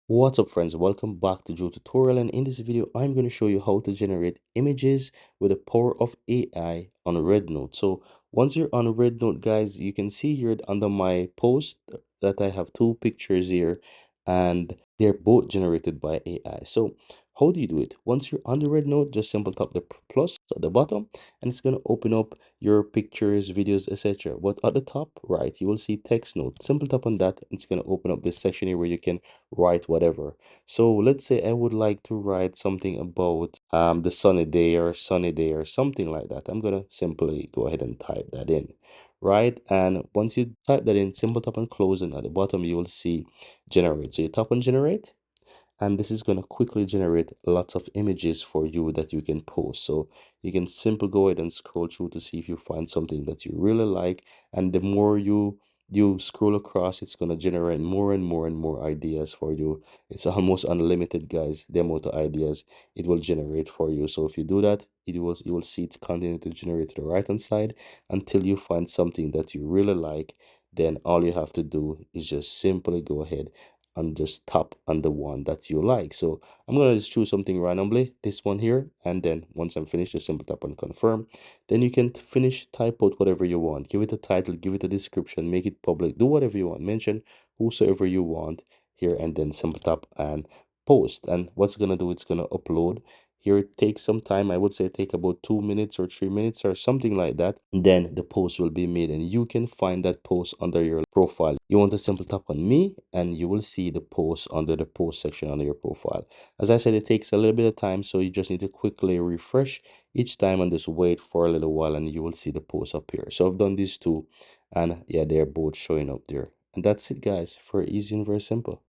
What's up friends, welcome back to Joe Tutorial, and in this video I'm going to show you how to generate images with the power of AI on Rednote. So once you're on Rednote guys, you can see here under my post that I have two pictures here and they're both generated by AI. So how do you do it? Once you're on the Rednote, just simply tap the plus at the bottom and it's going to open up your pictures, videos, etc. But at the top right you will see text note. Simple tap on that and it's going to open up this section here where you can write whatever. So let's say I would like to write something about the sunny day or something like that. I'm gonna simply go ahead and type that in, right? And once you type that in, simple tap on close, and at the bottom you will see generate. So you tap on generate, and this is going to quickly generate lots of images for you that you can post. So you can simply go ahead and scroll through to see if you find something that you really like, and the more you scroll across, it's going to generate more and more and more ideas for you. It's almost unlimited guys, the amount of ideas it will generate for you. So if you do that, you will see it continue to generate to the right hand side until you find something that you really like. Then all you have to do is just simply go ahead and just tap on the one that you like. So I'm gonna just choose something randomly, this one here, and then once I'm finished, just simply tap on confirm. Then you can finish, type out whatever you want, give it a title, give it a description, make it public, do whatever you want, mention whosoever you want here, and then simple tap and post. And what's gonna do, it's gonna upload. Here it takes some time. I would say take about 2 minutes or 3 minutes or something like that. Then the post will be made and you can find that post under your profile. You want to simply tap on me and you will see the post under the post section under your profile. As I said, it takes a little bit of time, so you just need to quickly refresh each time and just wait for a little while and you will see the post appear. So I've done these two and yeah, they're both showing up there. And that's it guys, very easy and very simple.